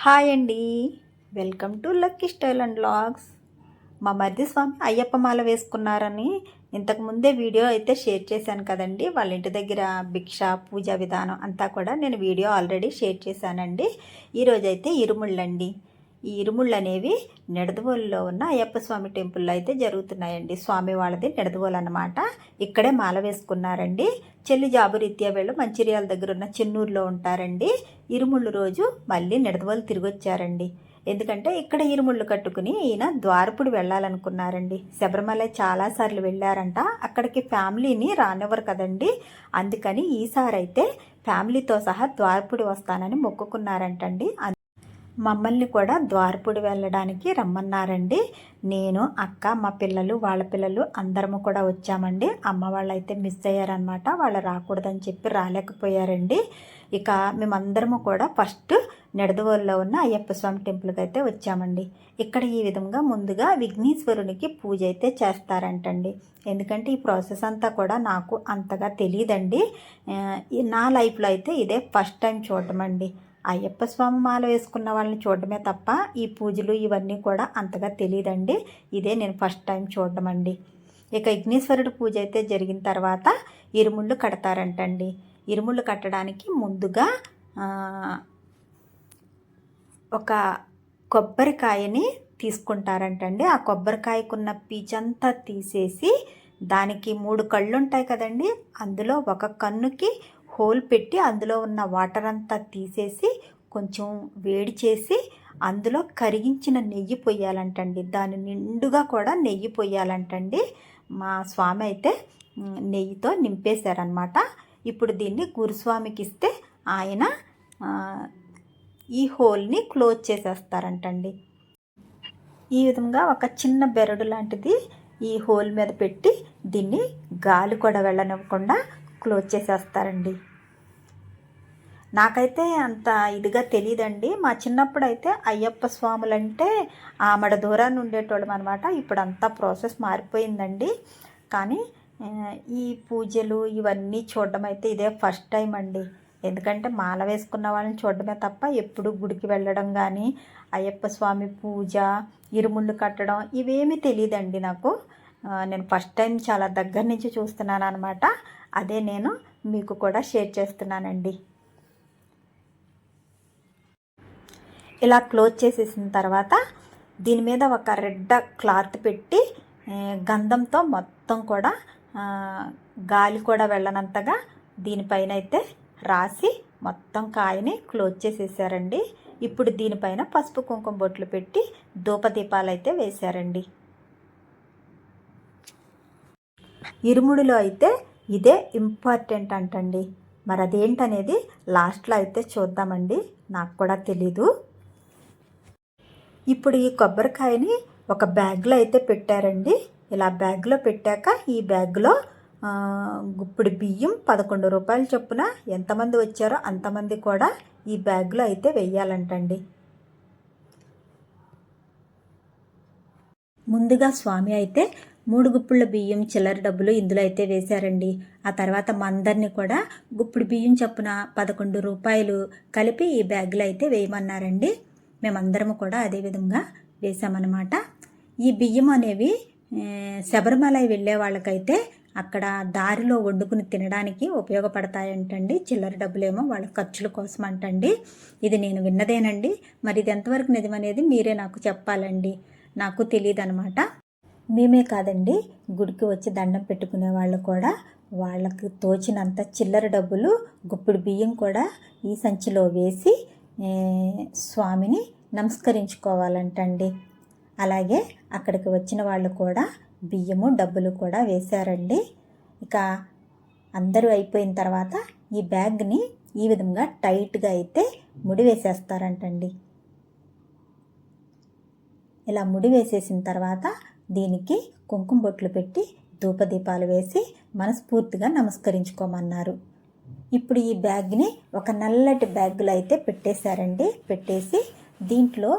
Hi అండి. Welcome to lucky style and vlogs. మా మరిది స్వామి అయ్యప్ప మాల వేసుకున్నారని ఇంతకుముందే వీడియో అయితే షేర్ చేశాను కదండి. వాళ్ళ ఇంటి దగ్గర భిక్ష పూజా విధానం అంతా కూడా నేను వీడియో ఆల్రెడీ షేర్ చేశానండి. ఈరోజైతే ఇరుముళ్ళండి. ఈ ఇరుముళ్ళు అనేవి నిడదవోలులో ఉన్న అయ్యప్ప స్వామి టెంపుల్లో అయితే జరుగుతున్నాయండి. స్వామి వాళ్ళది నిడదవోలు అన్నమాట. ఇక్కడే మాల వేసుకున్నారండి. చెల్లి జాబు రీత్యా వీళ్ళు మంచిర్యాల దగ్గర ఉన్న చెన్నూరులో ఉంటారండి. ఇరుముళ్ళు రోజు మళ్ళీ నిడదవోలు తిరిగి వచ్చారండి. ఎందుకంటే ఇక్కడ ఇరుముళ్ళు కట్టుకుని ఈయన ద్వారపుడు వెళ్ళాలనుకున్నారండి. శబరిమల చాలాసార్లు వెళ్ళారంట. అక్కడికి ఫ్యామిలీని రానివ్వరు కదండి. అందుకని ఈసారి అయితే ఫ్యామిలీతో సహా ద్వారపుడు వస్తానని మొక్కుకున్నారంటండి. మమ్మల్ని కూడా ద్వారపుడి వెళ్ళడానికి రమ్మన్నారండి. నేను అక్క మా పిల్లలు వాళ్ళ పిల్లలు అందరము కూడా వచ్చామండి. అమ్మ వాళ్ళు అయితే మిస్ అయ్యారనమాట. వాళ్ళు రాకూడదని చెప్పి రాలేకపోయారండి. ఇక మేమందరము కూడా ఫస్ట్ నిడదవోలులో ఉన్న అయ్యప్ప స్వామి టెంపుల్కి అయితే వచ్చామండి. ఇక్కడ ఈ విధంగా ముందుగా విఘ్నేశ్వరునికి పూజ అయితే చేస్తారంటండి. ఎందుకంటే ఈ ప్రాసెస్ అంతా కూడా నాకు అంతగా తెలియదండి. నా లైఫ్లో అయితే ఇదే ఫస్ట్ టైం చూడటం అండి. అయ్యప్ప స్వామి మాల వేసుకున్న వాళ్ళని చూడడమే తప్ప ఈ పూజలు ఇవన్నీ కూడా అంతగా తెలియదండి. ఇదే నేను ఫస్ట్ టైం చూడడం అండి. ఇక విఘ్నేశ్వరుడు పూజ అయితే జరిగిన తర్వాత ఇరుముళ్ళు కడతారంటండి. ఇరుముళ్ళు కట్టడానికి ముందుగా ఒక కొబ్బరికాయని తీసుకుంటారంటండి. ఆ కొబ్బరికాయకున్న పీచంతా తీసేసి దానికి 3 కళ్ళు ఉంటాయి కదండి. అందులో ఒక కన్నుకి హోల్ పెట్టి అందులో ఉన్న వాటర్ అంతా తీసేసి కొంచెం వేడి చేసి అందులో కరిగించిన నెయ్యి పొయ్యాలంటండి. దాని నిండుగా కూడా నెయ్యి పొయ్యాలంటండి. మా స్వామి అయితే నెయ్యితో నింపేశారనమాట. ఇప్పుడు దీన్ని గురుస్వామికి ఇస్తే ఆయన ఈ హోల్ని క్లోజ్ చేసేస్తారంటండి. ఈ విధంగా ఒక చిన్న బెరడు లాంటిది ఈ హోల్ మీద పెట్టి దీన్ని గాలి కూడా వెళ్ళనివ్వకుండా క్లోజ్ చేసేస్తారండి. నాకైతే అంత ఇదిగా తెలియదండి. మా చిన్నప్పుడు అయితే అయ్యప్ప స్వాములంటే ఆమడ దూరాన్ని ఉండేటోళ్ళం అనమాట. ఇప్పుడు అంతా ప్రాసెస్ మారిపోయిందండి. కానీ ఈ పూజలు ఇవన్నీ చూడడం అయితే ఇదే ఫస్ట్ టైం అండి. ఎందుకంటే మాల వేసుకున్న వాళ్ళని చూడడమే తప్ప ఎప్పుడు గుడికి వెళ్ళడం కానీ అయ్యప్ప స్వామి పూజ ఇరుముళ్ళు కట్టడం ఇవేమీ తెలియదండి నాకు. నేను ఫస్ట్ టైం చాలా దగ్గర నుంచి చూస్తున్నాను అనమాట. అదే నేను మీకు కూడా షేర్ చేస్తున్నానండి. ఇలా క్లోజ్ చేసేసిన తర్వాత దీని మీద ఒక రెడ్ క్లాత్ పెట్టి గంధంతో మొత్తం కూడా గాలి కూడా వెళ్ళనంతగా దీనిపైన అయితే రాసి మొత్తం కాయని క్లోజ్ చేసేసారండి. ఇప్పుడు దీనిపైన పసుపు కుంకుమ బొట్లు పెట్టి ధూపదీపాలు అయితే వేశారండి. ఇరుముడిలో అయితే ఇదే ఇంపార్టెంట్ అంటండి. మరి అదేంటనేది లాస్ట్లో అయితే చూద్దామండి. నాకు కూడా తెలీదు. ఇప్పుడు ఈ కొబ్బరికాయని ఒక బ్యాగ్లో అయితే పెట్టారండి. ఇలా బ్యాగ్లో పెట్టాక ఈ బ్యాగ్లో గుప్పుడు బియ్యం 11 రూపాయల చొప్పున ఎంతమంది వచ్చారో అంతమంది కూడా ఈ బ్యాగ్లో అయితే వెయ్యాలంటండి. ముందుగా స్వామి అయితే 3 గుప్పుళ్ళ బియ్యం చిల్లర డబ్బులు ఇందులో అయితే వేశారండి. ఆ తర్వాత మందరిని కూడా గుప్పుడు బియ్యం చొప్పున 11 రూపాయలు కలిపి ఈ బ్యాగ్లో అయితే వేయమన్నారండి. మేమందరము కూడా అదే విధంగా వేసామన్నమాట. ఈ బియ్యం అనేవి శబరిమల వెళ్ళే వాళ్ళకైతే అక్కడ దారిలో వండుకుని తినడానికి ఉపయోగపడతాయంటండి. చిల్లర డబ్బులేమో వాళ్ళ ఖర్చుల కోసం అంటండి. ఇది నేను విన్నదేనండి. మరి ఇది ఎంతవరకు నిజమనేది మీరే నాకు చెప్పాలండి. నాకు తెలియదు అనమాట. మేమే కాదండి, గుడికి వచ్చి దండం పెట్టుకునే వాళ్ళు కూడా వాళ్ళకు తోచినంత చిల్లర డబ్బులు గుప్పుడు బియ్యం కూడా ఈ సంచిలో వేసి స్వామిని నమస్కరించుకోవాలంటండి. అలాగే అక్కడికి వచ్చిన వాళ్ళు కూడా బియ్యము డబ్బులు కూడా వేశారండి. ఇక అందరూ అయిపోయిన తర్వాత ఈ బ్యాగ్ని ఈ విధంగా టైట్గా అయితే ముడి వేసేస్తారంటండి. ఇలా ముడి వేసేసిన తర్వాత దీనికి కుంకుమ బొట్లు పెట్టి ధూపదీపాలు వేసి మనస్ఫూర్తిగా నమస్కరించుకోమన్నారు. ఇప్పుడు ఈ బ్యాగ్ని ఒక నల్లటి బ్యాగ్లో అయితే పెట్టేశారండి. పెట్టేసి దీంట్లో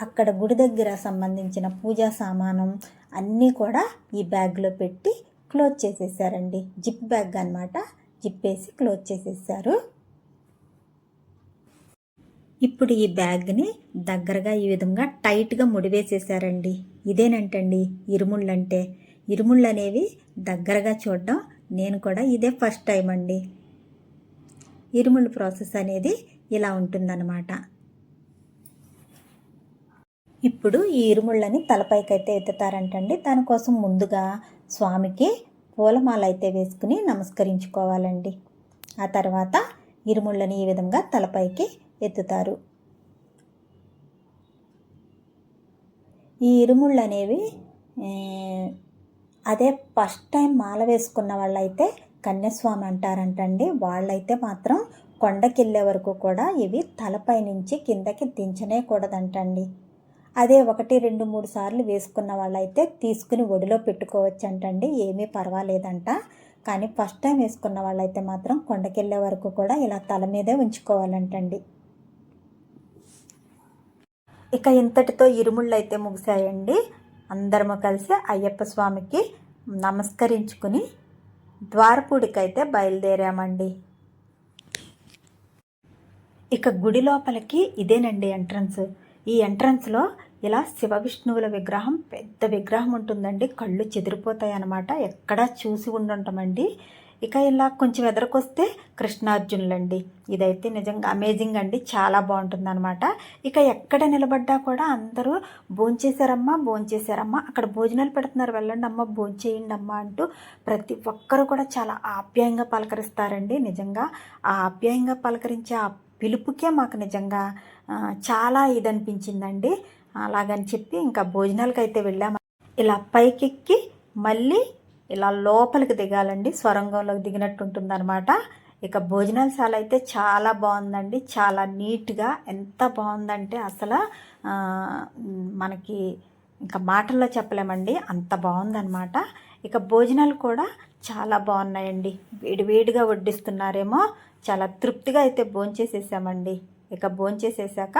అక్కడ గుడి దగ్గర సంబంధించిన పూజా సామానం అన్నీ కూడా ఈ బ్యాగ్లో పెట్టి క్లోజ్ చేసేసారండి. జిప్ బ్యాగ్ అన్నమాట. జిప్ వేసి క్లోజ్ చేసేసారు. ఇప్పుడు ఈ బ్యాగ్ని దగ్గరగా ఈ విధంగా టైట్గా ముడివేసేసారండి. ఇదేనంటండి ఇరుముళ్ళు అంటే. ఇరుముళ్ళు అనేవి దగ్గరగా చూడడం నేను కూడా ఇదే ఫస్ట్ టైం అండి. ఇరుముళ్ళు ప్రాసెస్ అనేది ఇలా ఉంటుందన్నమాట. ఇప్పుడు ఈ ఇరుముళ్ళని తలపైకైతే ఎత్తుతారంటండి. దానికోసం ముందుగా స్వామికి పూలమాల అయితే వేసుకుని నమస్కరించుకోవాలండి. ఆ తర్వాత ఇరుముళ్ళని ఈ విధంగా తలపైకి ఎత్తుతారు. ఈ ఇరుముళ్ళు అనేవి అదే ఫస్ట్ టైం మాల వేసుకున్న వాళ్ళైతే కన్యాస్వామి అంటారంటండి. వాళ్ళైతే మాత్రం కొండకెళ్ళే వరకు కూడా ఇవి తలపై నుంచి కిందకి దించనే కూడదంటండి. అదే 1, 2, 3 సార్లు వేసుకున్న వాళ్ళైతే తీసుకుని ఒడిలో పెట్టుకోవచ్చు అంటండి, ఏమీ పర్వాలేదంట. కానీ ఫస్ట్ టైం వేసుకున్న వాళ్ళైతే మాత్రం కొండకెళ్ళే వరకు కూడా ఇలా తల మీదే ఉంచుకోవాలంటండి. ఇక ఇంతటితో ఇరుముళ్ళు అయితే ముగిశాయండి. అందరము కలిసి అయ్యప్ప స్వామికి నమస్కరించుకుని ద్వారపూడికైతే బయలుదేరామండి. ఇక గుడి లోపలికి ఇదేనండి ఎంట్రన్స్. ఈ ఎంట్రన్స్లో ఇలా శివ విష్ణువుల విగ్రహం, పెద్ద విగ్రహం ఉంటుందండి. కళ్ళు చెదిరిపోతాయి అన్నమాట, ఎక్కడా చూసి ఉండుంటామండి. ఇక ఇలా కొంచెం ఎదరికొస్తే కృష్ణార్జునులండి. ఇదైతే నిజంగా అమేజింగ్ అండి, చాలా బాగుంటుందన్నమాట. ఇక ఎక్కడ నిలబడ్డా కూడా అందరూ భోంచేశారమ్మా, అక్కడ భోజనాలు పెడుతున్నారు, వెళ్ళండి అమ్మ, భోంచేయండి అమ్మ అంటూ ప్రతి ఒక్కరూ కూడా చాలా ఆప్యాయంగా పలకరిస్తారండి. నిజంగా ఆ ఆప్యాయంగా పలకరించే ఆ పిలుపుకే మాకు నిజంగా చాలా ఇదనిపించిందండి. అలాగని చెప్పి ఇంకా భోజనాలకు అయితే వెళ్ళాము. ఇలా పైకెక్కి మళ్ళీ ఇలా లోపలికి దిగాలండి, స్వరంగంలోకి దిగినట్టు ఉంటుందన్నమాట. ఇక భోజనాలశాల అయితే చాలా బాగుందండి, చాలా నీట్గా, ఎంత బాగుందంటే అసలు మనకి ఇంకా మాటల్లో చెప్పలేమండి, అంత బాగుందన్నమాట. ఇక భోజనాలు కూడా చాలా బాగున్నాయండి, వేడివేడిగా వడ్డిస్తున్నారేమో. చాలా తృప్తిగా అయితే భోంచేసేసామండి. ఇక భోంచేసేసాక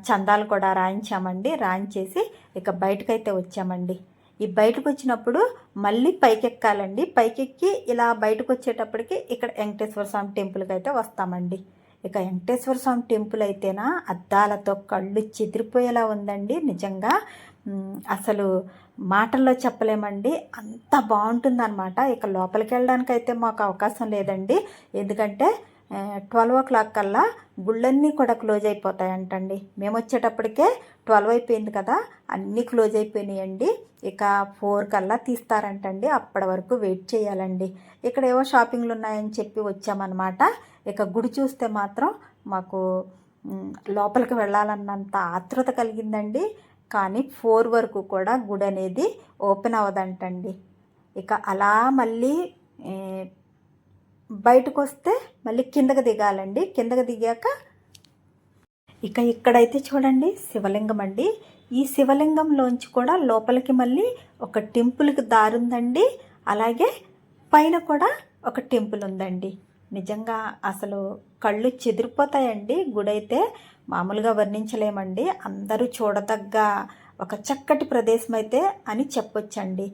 చందాలు కూడా రాయించామండి. రాయించేసి ఇక బయటకైతే వచ్చామండి. ఈ బయటకు వచ్చినప్పుడు మళ్ళీ పైకెక్కాలండి. పైకెక్కి ఇలా బయటకు వచ్చేటప్పటికి ఇక్కడ వెంకటేశ్వర స్వామి టెంపుల్కి అయితే వస్తామండి. ఇక వెంకటేశ్వర స్వామి టెంపుల్ అయితేనా అద్దాలతో కళ్ళు చెదిరిపోయేలా ఉందండి. నిజంగా అసలు మాటల్లో చెప్పలేమండి, అంత బాగుంటుందన్నమాట. ఇక లోపలికి వెళ్ళడానికి అయితే మాకు అవకాశం లేదండి, ఎందుకంటే 12 o'clock కల్లా గుళ్ళన్నీ కూడా క్లోజ్ అయిపోతాయంటండి. మేము వచ్చేటప్పటికే 12 అయిపోయింది కదా, అన్నీ క్లోజ్ అయిపోయినాయండి. ఇక 4 కల్లా తీస్తారంటండి, అప్పటి వరకు వెయిట్ చేయాలండి. ఇక్కడ ఏవో షాపింగ్లు ఉన్నాయని చెప్పి వచ్చామన్నమాట. ఇక గుడి చూస్తే మాత్రం మాకు లోపలికి వెళ్ళాలన్నంత ఆతృత కలిగిందండి. కానీ 4 వరకు కూడా గుడి అనేది ఓపెన్ అవ్వదంటండి. ఇక అలా మళ్ళీ బయటకు వస్తే మళ్ళీ కిందకి దిగాలండి. కిందకి దిగాక ఇక ఇక్కడైతే చూడండి శివలింగం అండి. ఈ శివలింగంలోంచి కూడా లోపలికి మళ్ళీ ఒక టెంపుల్కి దారి ఉందండి. అలాగే పైన కూడా ఒక టెంపుల్ ఉందండి. నిజంగా అసలు కళ్ళు చెదిరిపోతాయండి. గుడి అయితే మామూలుగా వర్ణించలేమండి. అందరూ చూడదగ్గ ఒక చక్కటి ప్రదేశం అయితే అని చెప్పొచ్చండి.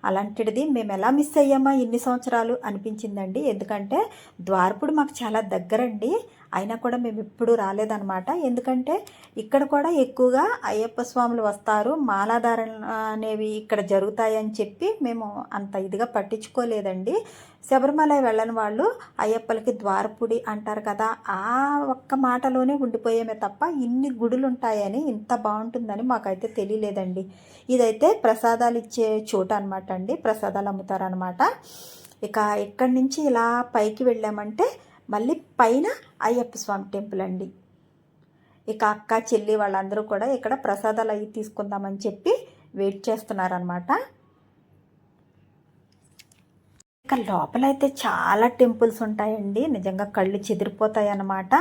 అలాంటిది మేము ఎలా మిస్ అయ్యామా ఇన్ని సంవత్సరాలు అనిపించిందండి. ఎందుకంటే ద్వారపుడు మాకు చాలా దగ్గరండి, అయినా కూడా మేము ఎప్పుడూ రాలేదన్నమాట. ఎందుకంటే ఇక్కడ కూడా ఎక్కువగా అయ్యప్ప స్వాములు వస్తారు, మాలాధారణ అనేవి ఇక్కడ జరుగుతాయని చెప్పి మేము అంత ఇదిగా పట్టించుకోలేదండి. శబరిమల వెళ్ళని వాళ్ళు అయ్యప్పలకి ద్వారపుడి అంటారు కదా, ఆ ఒక్క మాటలోనే ఉండిపోయామే తప్ప ఇన్ని గుడులు ఉంటాయని, ఇంత బాగుంటుందని మాకైతే తెలియలేదండి. ఇదైతే ప్రసాదాలు ఇచ్చే చోటు అనమాట అండి, ప్రసాదాలు అమ్ముతారనమాట. ఇక ఇక్కడి నుంచి ఇలా పైకి వెళ్ళామంటే మళ్ళీ పైన అయ్యప్ప స్వామి టెంపుల్ అండి. ఇక అక్క చెల్లి వాళ్ళందరూ కూడా ఇక్కడ ప్రసాదాలు అవి తీసుకుందామని చెప్పి వెయిట్ చేస్తున్నారనమాట. ఇక లోపలైతే చాలా టెంపుల్స్ ఉంటాయండి, నిజంగా కళ్ళు చెదిరిపోతాయి అన్నమాట.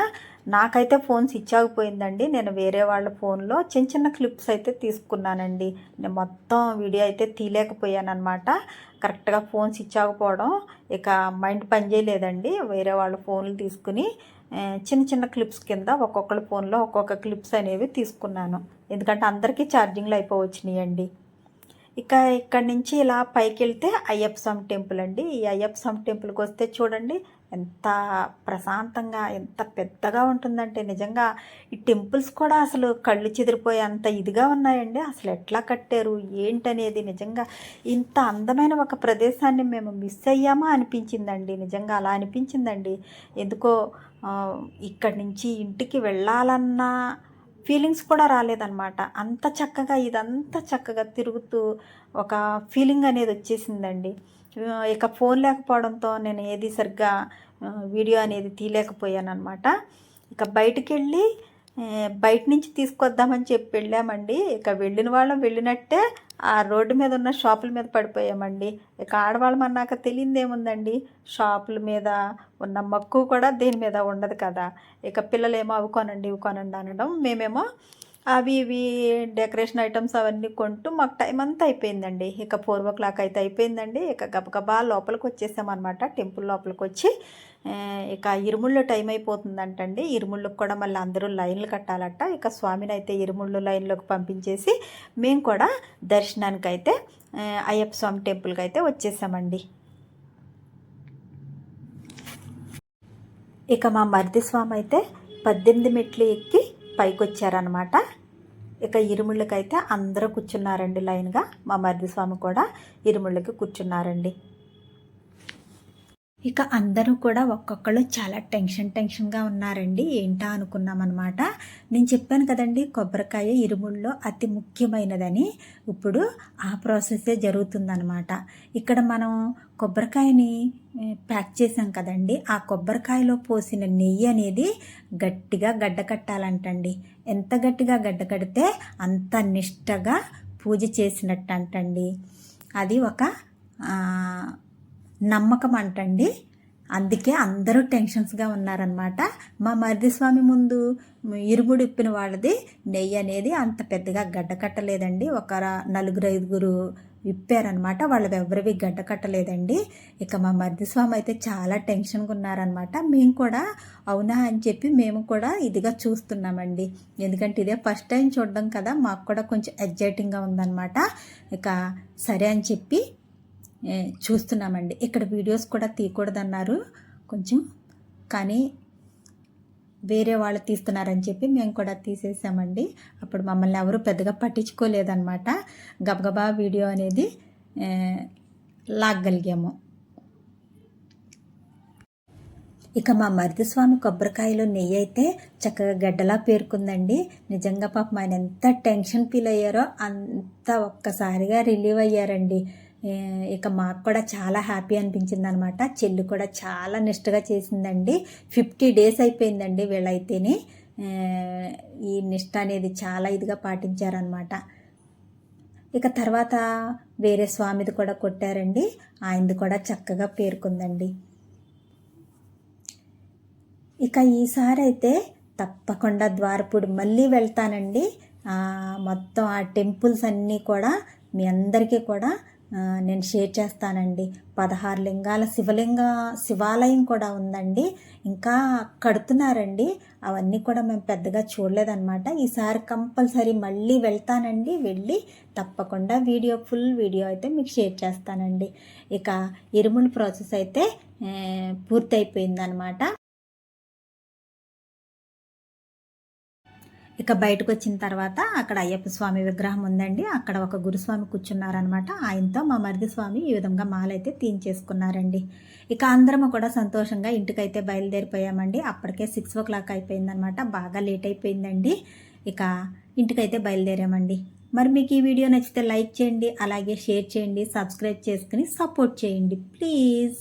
నాకైతే ఫోన్ స్విచ్ ఆగిపోయిందండి. నేను వేరే వాళ్ళ ఫోన్లో చిన్న చిన్న క్లిప్స్ అయితే తీసుకున్నానండి. నేను మొత్తం వీడియో అయితే తీయలేకపోయాను అనమాట. కరెక్ట్గా ఫోన్ స్విచ్ ఆగిపోవడం, ఇక మైండ్ పనిచేయలేదండి. వేరే వాళ్ళ ఫోన్లు తీసుకుని చిన్న చిన్న క్లిప్స్ కింద ఒక్కొక్కళ్ళ ఫోన్లో ఒక్కొక్క క్లిప్స్ అనేవి తీసుకున్నాను, ఎందుకంటే అందరికీ ఛార్జింగ్లు అయిపోవచ్చినాయండి. ఇక ఇక్కడి నుంచి ఇలా పైకి వెళ్తే అయ్యప్ప స్వామి టెంపుల్ అండి. ఈ అయ్యప్ప స్వామి టెంపుల్కి వస్తే చూడండి ఎంత ప్రశాంతంగా ఎంత పెద్దగా ఉంటుందంటే నిజంగా ఈ టెంపుల్స్ కూడా అసలు కళ్ళు చెదిరిపోయే అంత ఇదిగా ఉన్నాయండి. అసలు ఎట్లా కట్టారు ఏంటనేది నిజంగా ఇంత అందమైన ఒక ప్రదేశాన్ని మేము మిస్ అయ్యామా అనిపించిందండి. నిజంగా అలా అనిపించిందండి. ఎందుకో ఇక్కడి నుంచి ఇంటికి వెళ్ళాలన్న ఫీలింగ్స్ కూడా రాలేదన్నమాట. అంత చక్కగా ఇదంతా చక్కగా తిరుగుతూ ఒక ఫీలింగ్ అనేది వచ్చేసిందండి. ఇక ఫోన్ లేకపోవడంతో నేను ఏది సరిగ్గా వీడియో అనేది తీయలేకపోయానమాట. ఇక బయటికెళ్ళి బయట నుంచి తీసుకొద్దామని చెప్పి వెళ్ళామండి. ఇక వెళ్ళిన వాళ్ళం వెళ్ళినట్టే ఆ రోడ్డు మీద ఉన్న షాపుల మీద పడిపోయామండి. ఇక ఆడవాళ్ళం అన్నాక తెలియదేముందండి, షాపుల మీద ఉన్న మక్కువ కూడా దేని మీద ఉండదు కదా. ఇక పిల్లలేమో అవి కొనండి ఇవి కొనండి అనడం, మేమేమో అవి ఇవి డెకరేషన్ ఐటమ్స్ అవన్నీ కొంటూ మాకు టైం అంతా అయిపోయిందండి. ఇక 4:00 అయితే అయిపోయిందండి. ఇక గబగబా లోపలికి వచ్చేసామన్నమాట. టెంపుల్ లోపలికి వచ్చి ఇక ఇరుముళ్ళు టైం అయిపోతుందంటండి. ఇరుముళ్ళకి కూడా మళ్ళీ అందరూ లైన్లు కట్టాలట. ఇక స్వామిని అయితే ఇరుముళ్ళు లైన్లోకి పంపించేసి మేము కూడా దర్శనానికి అయితే అయ్యప్ప స్వామి టెంపుల్కి అయితే వచ్చేసామండి. ఇక మా మరిది స్వామి అయితే 18 మెట్లు ఎక్కి పైకి వచ్చారనమాట. ఇక ఇరుముళ్ళకైతే అందరూ కూర్చున్నారండి లైన్గా. మా మరిది స్వామి కూడా ఇరుముళ్ళకి కూర్చున్నారండి. ఇక అందరూ కూడా ఒక్కొక్కళ్ళు చాలా టెన్షన్గా ఉన్నారండి. ఏంటా అనుకున్నామన్నమాట. నేను చెప్పాను కదండి కొబ్బరికాయ ఇరుముల్లో అతి ముఖ్యమైనదని. ఇప్పుడు ఆ ప్రాసెసే జరుగుతుందన్నమాట. ఇక్కడ మనం కొబ్బరికాయని ప్యాక్ చేసాం కదండి, ఆ కొబ్బరికాయలో పోసిన నెయ్యి అనేది గట్టిగా గడ్డ కట్టాలంటండి. ఎంత గట్టిగా గడ్డ కడితే అంత నిష్టగా పూజ చేసినట్టు అంటండి. అది ఒక నమ్మకం అంటండి. అందుకే అందరూ టెన్షన్స్గా ఉన్నారనమాట. మా మరిది స్వామి ముందు ఇరుముడు ఇప్పిన వాళ్ళది నెయ్యి అనేది అంత పెద్దగా గడ్డ కట్టలేదండి. ఒక 4-5 విప్పారనమాట. వాళ్ళు ఎవరివి గడ్డ కట్టలేదండి. ఇక మా మరిది స్వామి అయితే చాలా టెన్షన్గా ఉన్నారనమాట. మేము కూడా అవునా అని చెప్పి మేము కూడా ఇదిగా చూస్తున్నామండి. ఎందుకంటే ఇదే ఫస్ట్ టైం చూడడం కదా, మాకు కూడా కొంచెం ఎగ్జైటింగ్గా ఉందన్నమాట. ఇక సరే అని చెప్పి చూస్తున్నామండి. ఇక్కడ వీడియోస్ కూడా తీయకూడదన్నారు కొంచెం, కానీ వేరే వాళ్ళు తీస్తున్నారని చెప్పి మేము కూడా తీసేసామండి. అప్పుడు మమ్మల్ని ఎవరు పెద్దగా పట్టించుకోలేదన్నమాట. గబగబా వీడియో అనేది లాగగలిగాము. ఇక మా మరిది స్వామి కొబ్బరికాయలో నెయ్యి అయితే చక్కగా గడ్డలా పేరుకుందండి. నిజంగా పాపం ఆయన ఎంత టెన్షన్ ఫీల్ అయ్యారో అంత ఒక్కసారిగా రిలీవ్ అయ్యారండి. ఇక మాకు కూడా చాలా హ్యాపీ అనిపించింది అనమాట. చెల్లి కూడా చాలా నిష్టగా చేసిందండి. 50 days అయిపోయిందండి వీళ్ళైతేనే. ఈ నిష్ట అనేది చాలా ఇదిగా పాటించారనమాట. ఇక తర్వాత వేరే స్వామిది కూడా కొట్టారండి. ఆయనది కూడా చక్కగా పేరుకుందండి. ఇక ఈసారి అయితే తప్పకుండా ద్వారపూడి మళ్ళీ వెళ్తానండి. మొత్తం ఆ టెంపుల్స్ అన్నీ కూడా మీ అందరికీ కూడా నేను షేర్ చేస్తానండి. 16 లింగాల శివాలయం కూడా ఉందండి. ఇంకా కడుతున్నారండి. అవన్నీ కూడా మేము పెద్దగా చూడలేదన్నమాట. ఈసారి కంపల్సరీ మళ్ళీ వెళ్తానండి. వెళ్ళి తప్పకుండా ఫుల్ వీడియో అయితే మీకు షేర్ చేస్తానండి. ఇక ఇరుముడి ప్రాసెస్ అయితే పూర్తయిపోయిందనమాట. ఇక బయటకు వచ్చిన తర్వాత అక్కడ అయ్యప్ప స్వామి విగ్రహం ఉందండి. అక్కడ ఒక గురుస్వామి కూర్చున్నారనమాట. ఆయనతో మా మరిది స్వామి ఈ విధంగా మాలైతే తీయించేసుకున్నారండి. ఇక అందరము కూడా సంతోషంగా ఇంటికైతే బయలుదేరిపోయామండి. అప్పటికే 6 అయిపోయిందనమాట. బాగా లేట్ అయిపోయిందండి. ఇక ఇంటికైతే బయలుదేరామండి. మరి మీకు ఈ వీడియో నచ్చితే లైక్ చేయండి, అలాగే షేర్ చేయండి, సబ్స్క్రైబ్ చేసుకుని సపోర్ట్ చేయండి ప్లీజ్.